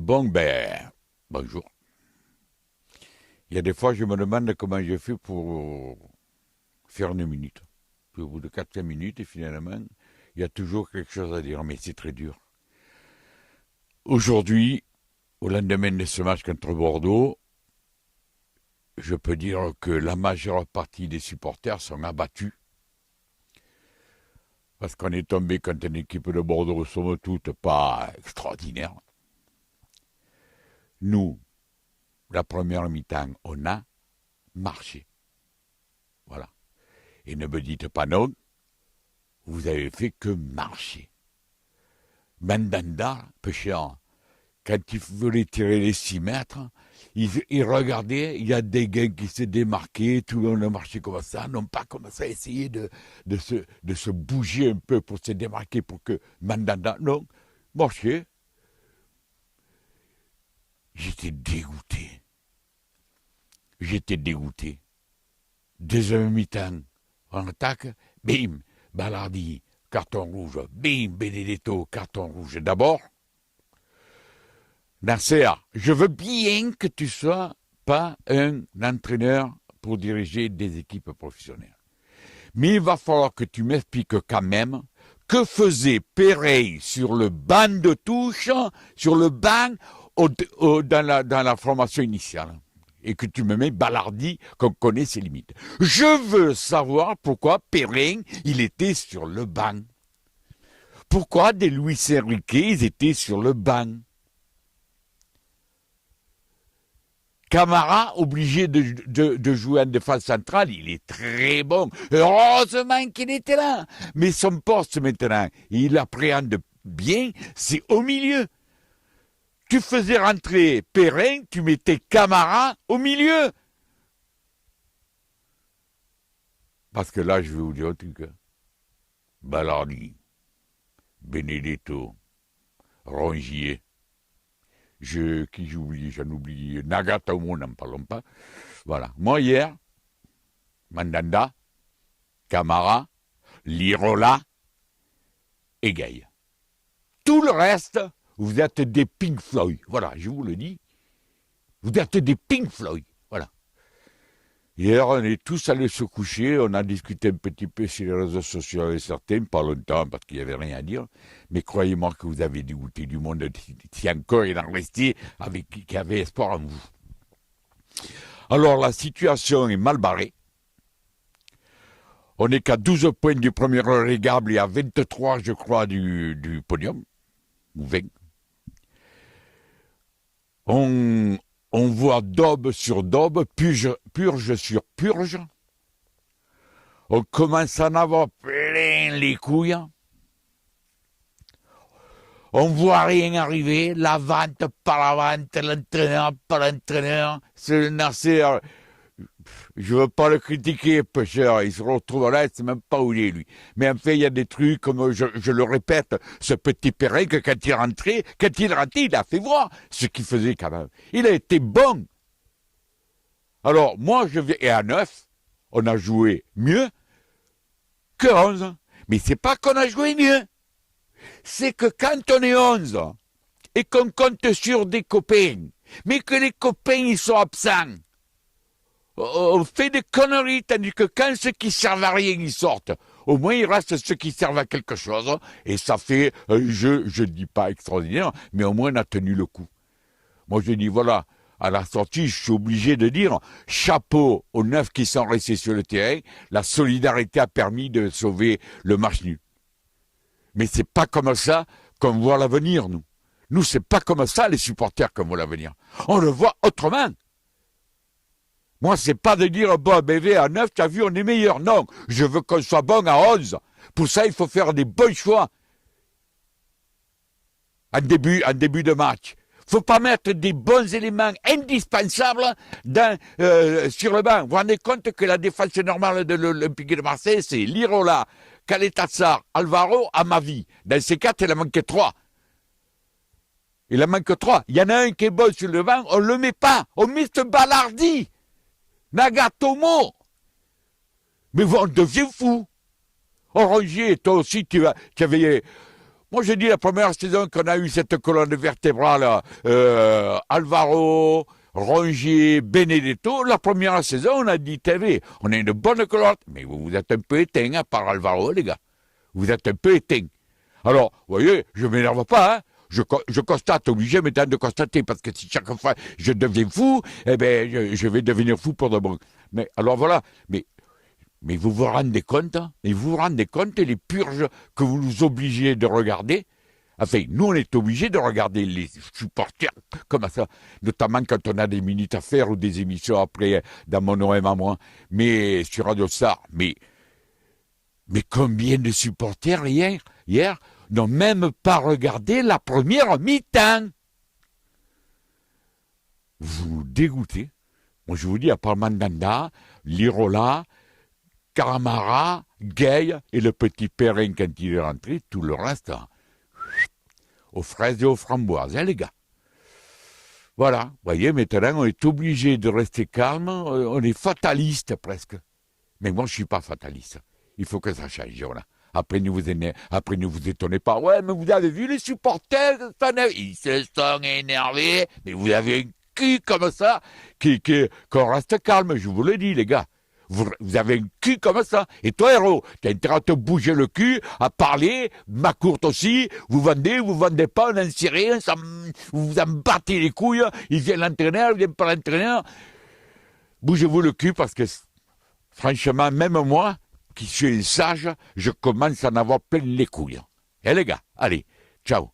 Bon, ben, bonjour. Il y a des fois, je me demande comment je fais pour faire une minute. Puis au bout de 4-5 minutes, et finalement, il y a toujours quelque chose à dire, mais c'est très dur. Aujourd'hui, au lendemain de ce match contre Bordeaux, je peux dire que la majeure partie des supporters sont abattus. Parce qu'on est tombé contre une équipe de Bordeaux, somme toute, pas extraordinaire. Nous, la première mi-temps, on a marché. Voilà. Et ne me dites pas non, vous avez fait que marcher. Mandanda, pêcheur, quand il voulait tirer les 6 mètres, il regardait, il y a des gars qui se démarquaient, tout le monde a marché comme ça, non pas comme ça, essayer de se bouger un peu pour se démarquer, pour que Mandanda, non, marchait. J'étais dégoûté. J'étais dégoûté. Deuxième mi-temps, en attaque, bim, Ballardi, carton rouge, bim, Benedetto, carton rouge. D'abord, Nasser, je veux bien que tu sois pas un entraîneur pour diriger des équipes professionnelles. Mais il va falloir que tu m'expliques quand même que faisait Pereira sur le banc de touche, sur le banc dans la formation initiale. Et que tu me mets Ballardi, qu'on connaît ses limites. Je veux savoir pourquoi Perrin, il était sur le banc. Pourquoi des Luis Enrique, ils étaient sur le banc. Camara, obligé de jouer en défense centrale, il est très bon. Heureusement qu'il était là. Mais son poste maintenant, il appréhende bien, c'est au milieu. Tu faisais rentrer Perrin, tu mettais Camara au milieu. Parce que là, je vais vous dire un truc. Ballardi, Benedetto, Rongier, j'en oublie, Nagatomo, n'en parlons pas. Voilà. Moi, hier, Mandanda, Camara, Lirola et Gay. Tout le reste, vous êtes des Pink Floyd. Voilà, je vous le dis. Vous êtes des Pink Floyd. Voilà. Hier, on est tous allés se coucher. On a discuté un petit peu sur les réseaux sociaux avec certains, pas longtemps parce qu'il n'y avait rien à dire. Mais croyez-moi que vous avez dégoûté du monde si encore il en restait qui avait espoir en vous. Alors, la situation est mal barrée. On n'est qu'à 12 points du premier relégable et à 23, je crois, du podium. Ou 20. On voit daube sur daube, purge sur purge. On commence à en avoir plein les couilles. On voit rien arriver, la vente par la vente, l'entraîneur par l'entraîneur. C'est le Nasser. Je ne veux pas le critiquer, pêcheur, il se retrouve là, il ne sait même pas où il est, lui. Mais en fait, il y a des trucs, comme je le répète, ce petit Perrin, que quand il rentrait, il a fait voir ce qu'il faisait quand même. Il a été bon. Alors, moi, et à 9, on a joué mieux que 11. Mais c'est pas qu'on a joué mieux. C'est que quand on est 11 et qu'on compte sur des copains, mais que les copains, ils sont absents, on fait des conneries, tandis que quand ceux qui servent à rien, ils sortent, au moins il reste ceux qui servent à quelque chose, et ça fait un jeu, je ne dis pas extraordinaire, mais au moins on a tenu le coup. Moi je dis voilà, à la sortie, je suis obligé de dire chapeau aux 9 qui sont restés sur le terrain, la solidarité a permis de sauver le match nul. Mais c'est pas comme ça qu'on voit l'avenir, nous. Nous, c'est pas comme ça les supporters qu'on voit l'avenir. On le voit autrement. Moi, c'est pas de dire, bon, bébé, à 9, tu as vu, on est meilleur. Non, je veux qu'on soit bon à 11. Pour ça, il faut faire des bons choix en début de match. Il ne faut pas mettre des bons éléments indispensables sur le banc. Vous vous rendez compte que la défense normale de l'Olympique de Marseille, c'est Lirola, Caletassar, Alvaro, Amavi. Dans ces 4, il en manque 3. Il en manque 3. Il y en a un qui est bon sur le banc, on ne le met pas. On met ce Ballardi. Nagatomo. Mais on devient fou. Orangier, toi aussi, tu avais... Moi, je dis la première saison qu'on a eu cette colonne vertébrale, Alvaro, Rongier, Benedetto, la première saison, on a dit TV, on a une bonne colonne. Mais vous êtes un peu éteint, hein, par Alvaro, les gars. Vous êtes un peu éteint. Alors, vous voyez, je ne m'énerve pas, hein. Je constate, obligé maintenant de constater, parce que si chaque fois je deviens fou, eh ben, je vais devenir fou pour de bon. Mais alors voilà, mais vous vous rendez compte, hein, et vous vous rendez compte les purges que vous nous obligez de regarder. Enfin, nous, on est obligés de regarder les supporters comme ça, notamment quand on a des minutes à faire ou des émissions après dans mon OM à moi, mais sur Radio Star. Mais combien de supporters hier n'ont même pas regardé la première mi-temps? Vous dégoûtez. Moi, je vous dis, à part Mandanda, Lirola, Caramara, Gay et le petit Perrin quand il est rentré, tout le reste, hein, aux fraises et aux framboises, hein, les gars. Voilà, vous voyez, maintenant, on est obligé de rester calme, on est fataliste presque. Mais moi, je ne suis pas fataliste. Il faut que ça change, voilà. Après, ne vous étonnez pas. Ouais, mais vous avez vu les supporters, ils se sont énervés, mais vous avez un cul comme ça, qu'on reste calme, je vous le dis, les gars. Vous avez un cul comme ça. Et toi, héros, t'as intérêt à te bouger le cul, à parler, ma courte aussi, vous vendez pas, on en sait rien, vous vous en battez les couilles, il vient l'entraîneur, il vient pas l'entraîneur. Bougez-vous le cul parce que, franchement, même moi, qui suis un sage, je commence à en avoir plein les couilles. Eh les gars, allez, ciao.